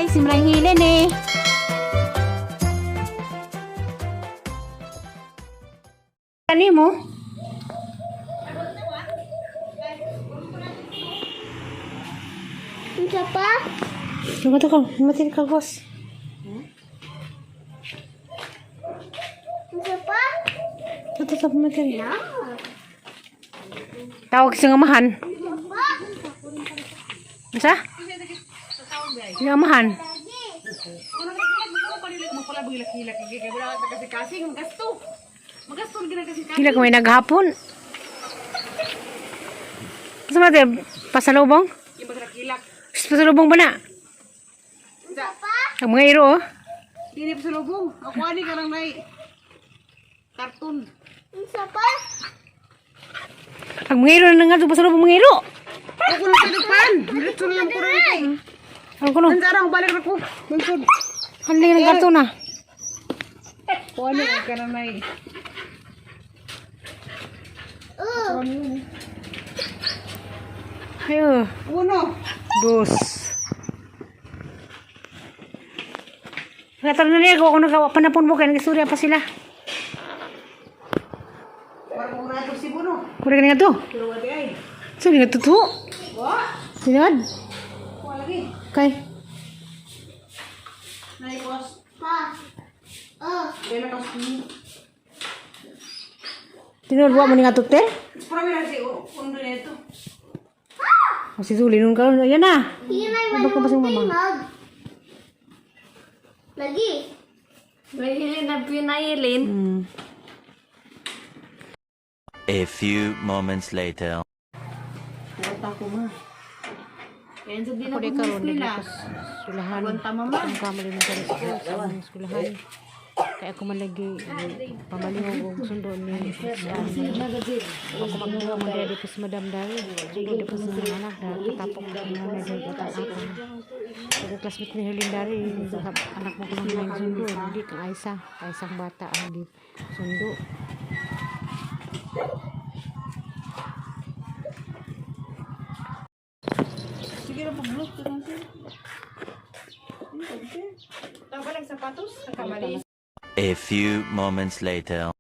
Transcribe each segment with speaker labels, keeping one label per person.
Speaker 1: simulang hilin eh. Ano mo?
Speaker 2: Isa pa?
Speaker 1: Tunggu ka, matiin ka, boss.
Speaker 2: Isa pa?
Speaker 1: Tetap matiin.
Speaker 2: Ya.
Speaker 1: Tawag sa ngamahan.
Speaker 2: Isa pa?
Speaker 1: Masa? Yung ngamahan. Kila ko may naghapon. Kasi natin, pasalubong? Pasalubong ba na?
Speaker 2: Isa pa?
Speaker 1: Ang mga iro, oh.
Speaker 3: Hindi pa sa lubong. Ako ani ka nang may karton.
Speaker 2: Isa pa?
Speaker 1: Ang mga iro na nga, pasalubong mga iro.
Speaker 3: Ako na sa depan. Diretso na lang ko rin.
Speaker 1: Ang kuno,
Speaker 3: Ang sarang balik na ko. Mansod.
Speaker 1: handling ng karton na.
Speaker 3: Ako ani ka nang may.
Speaker 1: Ayo,
Speaker 3: Uno.
Speaker 1: dos. Ngatang na niya, kung ako nagawa panapon mo, kaya nag-istorya pa sila.
Speaker 3: Para mo na ito si Buno.
Speaker 1: Mura ka nga to.
Speaker 3: Pero wala ay.
Speaker 1: So, hindi nga tutuho.
Speaker 3: Wa.
Speaker 1: Sinad.
Speaker 3: Wala lagi.
Speaker 1: Kay,
Speaker 3: Naikos.
Speaker 2: Pa? Oh.
Speaker 3: Dela ka sa
Speaker 1: tinurwa mo ni nga tutel.
Speaker 3: Para mo na si undo na ito.
Speaker 1: Kasi suli nung karon, ayan na.
Speaker 2: Iyan ay
Speaker 1: Ano ka ba siyang mama?
Speaker 2: mag. Lagi.
Speaker 3: Mahilin na pinailin.
Speaker 4: A few moments later.
Speaker 3: Wala ko ma. Kaya sa din
Speaker 1: Ako
Speaker 3: ako
Speaker 1: di karon din
Speaker 3: nila.
Speaker 1: ako skulahan.
Speaker 3: Wanta mama.
Speaker 1: Ang kamali mo sa skulahan. Kaya ako malagi pamalingog og sundo ni ako magbuha mo dali pa sa madam dali. Sundo di pa sa mga anak dali katapok na dali katang ako. Pero classmate ni Helen dali anak mo kung may sundo hindi kang Aisa, Aisang bata ang di sundo.
Speaker 3: Sige na pag-blue. Tapos lang sapatos. Ang kamali.
Speaker 4: A few moments later.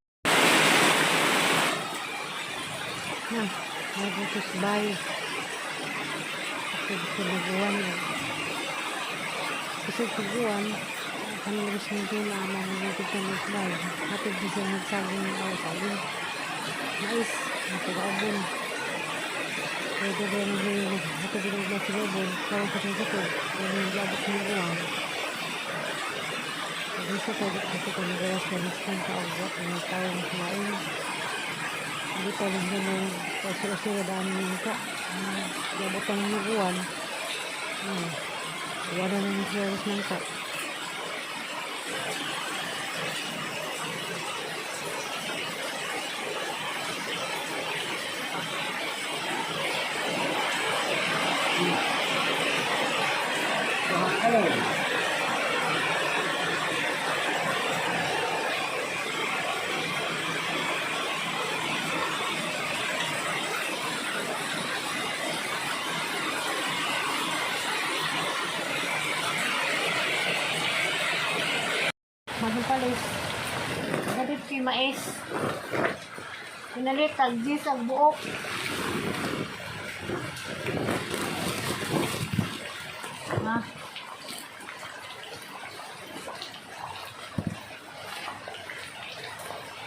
Speaker 1: Na, nagutos bay. Kasi pinaguan. Kasi pinaguan, kami labas ng gina, nagutos ka ng bay. Hatid di siya nagsaging ng saging. Mais, nagkakaabon. Pwede ba yung gina, hatid di na sila abon, parang kasing-sakod, kaya nag-abot ng uwan. Bisa pwede kasi kung nagawas na nistan ka agwat ang tawag ng kumain. Hindi pa rin yun ang pasura-sura daan ng ka. Gabotan ng uwan. Iwala na ng service ng ka. Magpapalis. Galit kay mais. Pinalit tagjis ang buok. Ha?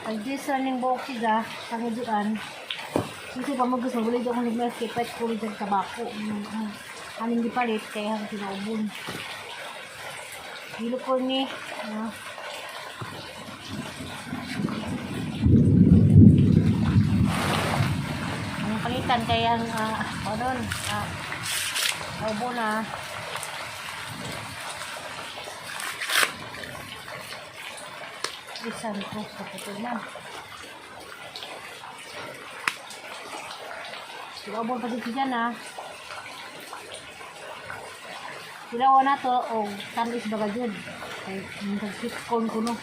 Speaker 1: Tagjis rin yung buok siya. Panguduan. Kasi pa mag-gusto. Wala dito akong nag-market. Kahit ko rin dyan tabako. Haling di palit. Kaya ang pinaubon. Hilo ko ni. Ang palitan kaya ang ubo na isan ko sa putol na ubo pa dito dyan silawa na to o tamis baga dyan ay nagsitkon ko no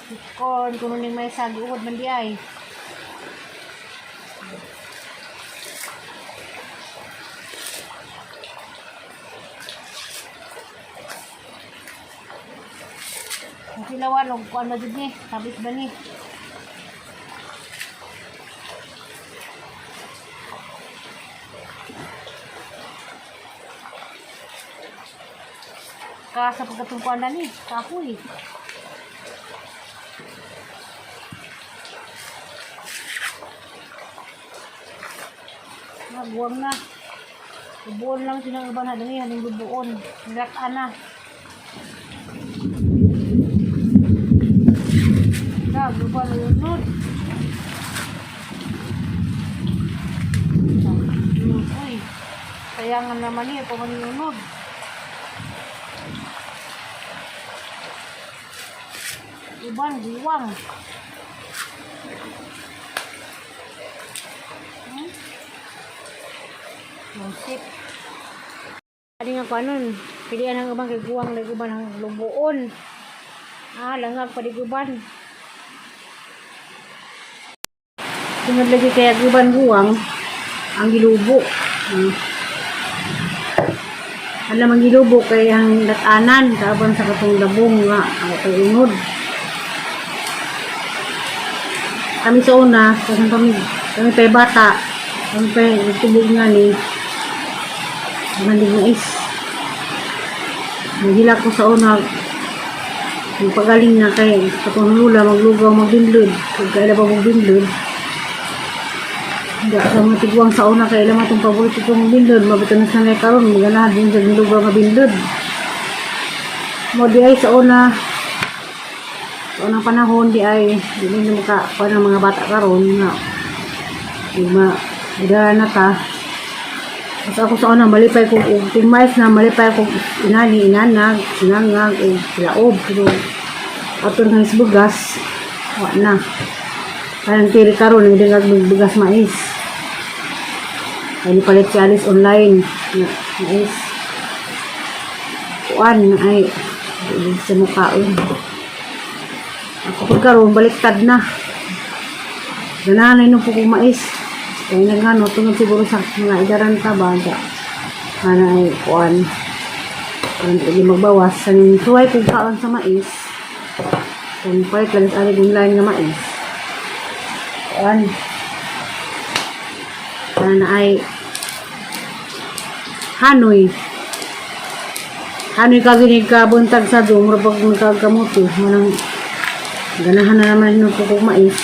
Speaker 1: sitkon kuno ning may sagiuod man di ay ilawan og kuan ba jud ni, tabis ba ni. Sa pagkatungkuan na ni, kahoy. Nagbuwang na. Bubuon lang sinang iban na dali, haling bubuon. Nilatan na. Bubuon na yun nun. Uy, sayangan naman niya kung maniyunod. Iban, buwang. Musik. Adi nga ko anon, pilihan ang ubang kay guwang, lagi uban ang lubuon. Langag pa di guban. Tungod lagi kaya guban guwang, ang gilubo. Alam ang gilubo kay ang latanan, kaabang sa katong labong nga, ang katong ingod. Kami sa una, kasi kami pa bata, kami pa tubog nga ni malig na is. Naghila ko sa una, magpagaling na kay katong lula, maglugaw, magbindlod. Kung kaila pa magbindlod, hindi sa mga tiguang sa una, kaila matong paborito kong magbindlod, mabito na sa may karon, maganahan din sa lugaw magbindlod. Mo di ay sa una, sa unang panahon di ay hindi na makakuha ng mga bata karon nga idara na ta. Mas ako sa unang malipay kong tingmais na malipay kong inani, inanag, sinangag o laob, pero ato ng isbugas wala na parang tiri karon hindi nga bugas mais ay palit si Alice online na mais kuan ay sa mukhaon. Ako pagkaroon, baliktad na. Gananay nung pukong mais. Kaya nagano, tungod siguro sa mga idaran ka ba, ay kuan. Kung hindi magbawas, sanin suway kung kaon sa mais. Kung palit lang sa alig yung line na mais. Kuan. Sana ay Hanoy. Hanoy kaginig ka buntag sa doon, mura pag magkagamuti. Manang ganahan na naman yung pukong mais.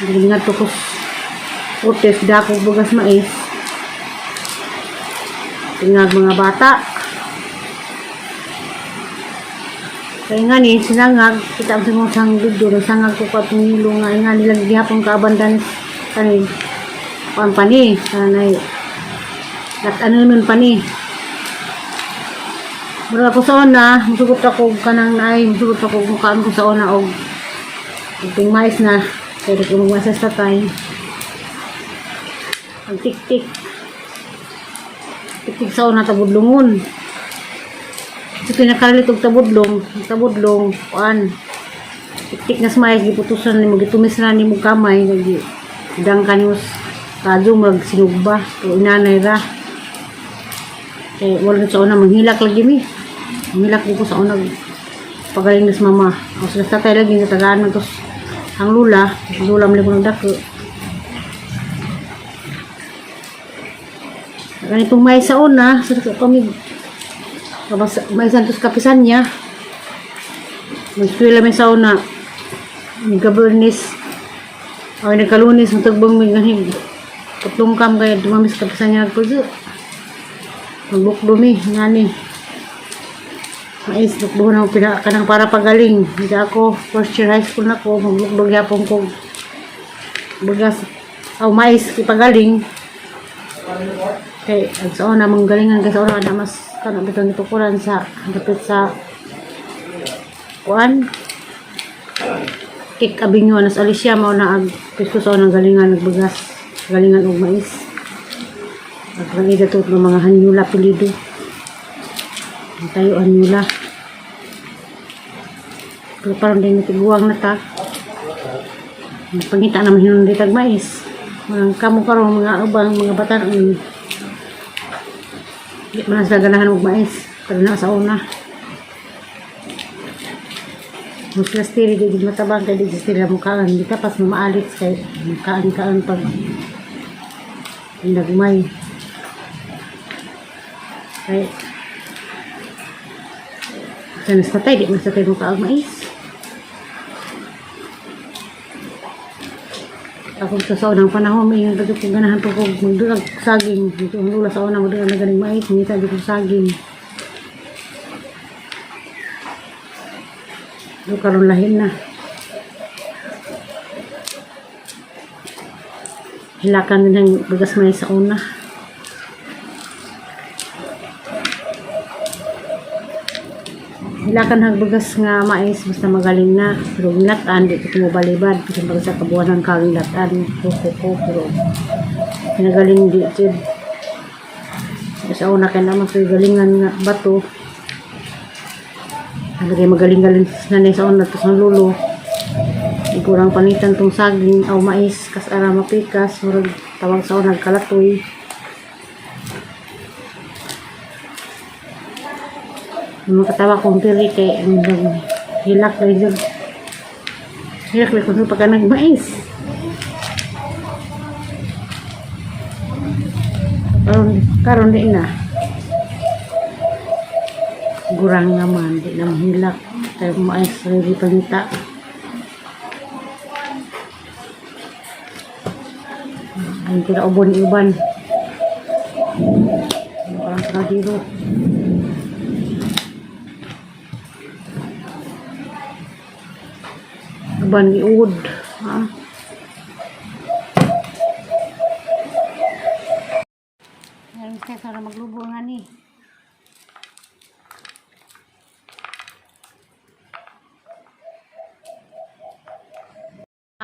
Speaker 1: Hindi nga tukos utes, dakog bugas mais. Tingag mga bata. Kaya nga ni, sinangag, kita ang simusang video, sangag ko pa itong nilo nga nilang gihapong kaabandan kanil. Pampani, sanay. At ano nun pani. Mura ako sa una, musugot ako kanang naay, musugot ako mukaan ko sa una og ting mais na kaya ko magmasas sa time. Ang tik-tik. Tik-tik sa una tabudlungon. So pinakalit og tabudlong, kuan. Tik-tik na mais giputusan nimo, gitumis na nimo kamay, dang kanus kadyo mag sinugba, o inanay ra. Kaya wala sa una manghilak lagi mi. Manghilak ko sa una pagaling nas mama. O sa tatay lagi sa tagaan tos ang lula mali ko nagdako. Ganitong may sa una sa kami may santos kapisan niya. Mag-eskwela mi sa una. Nagkabernis. O nagkalunis matagbang mi ganig. Katlungkam kaya dumamis kapisan niya nagpudyo. Magbukdumi, ngani. Mais, bukdo na kanang para pagaling. Hindi ako, first year high school na ko, magbukdo yapon ko. Bugas, mais, ipagaling. Okay, sa una, manggalingan ka sa una, na mas kanang bitang itukuran sa, dapit sa, kuan, kik abinyo, nas Alicia, mauna ag, pisko sa unang galingan, nagbugas, galingan og mais. At kami datot ng mga hanyula pilido. Tayo hanyula. Pero parang din natiguang na ta. Pangita naman hinun ditag mais. Mga kamo karong mga ubang mga batan. Hindi man sa ganahan og mais. Pero na sa una.
Speaker 5: Muslas tiri di matabang kay di sila mukaan di ka pas maalit kay kaan pag nagmay kay sanas patay di masatay mo kaag mais ako sa unang panahon may yung ko ganahan pa ko magdulag saging dito ang lula sa unang magdulag na galing mais ngita di ko saging do karon lahin na hilakan din ang bagas mais sa una hilakan ang bagas nga mais basta magaling na pero nilatan di ko balibad kasi pag sa kabuhan ng kang nilatan ko pero pinagaling di jud sa una kaya naman sa galingan nga bato lagay magaling-galing na sa una tapos ang lulo kurang panitan tong saging o mais kas ara mapikas murag tawag sa una kalatoy makatawa kong piri kay hilak na yun hilak na kung pagka nagmais karon di na gurang naman di na mahilak tayo mais ready panita ang tira ubon iban orang kadiro uban giud ha ngayon tayo para maglubo nga ni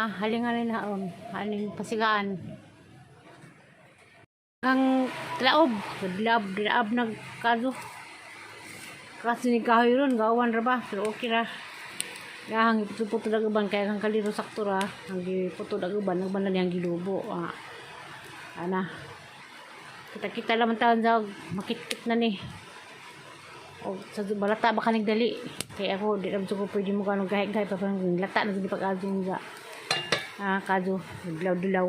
Speaker 5: halingan haon haling pasigaan ang laob nagkaso kasi ni kahoy ron gawan ra ba pero okay ra yang puto dagaban kaya kang kaliro sakto ra ang puto dagaban nagban na yang gilubo ana kita laman taon sa makitkit na ni o sa balata ba kanig dali kaya ako di ram ko pwede mo kanong gahay pa parang lata na gid pag-adong ga kaso dilaw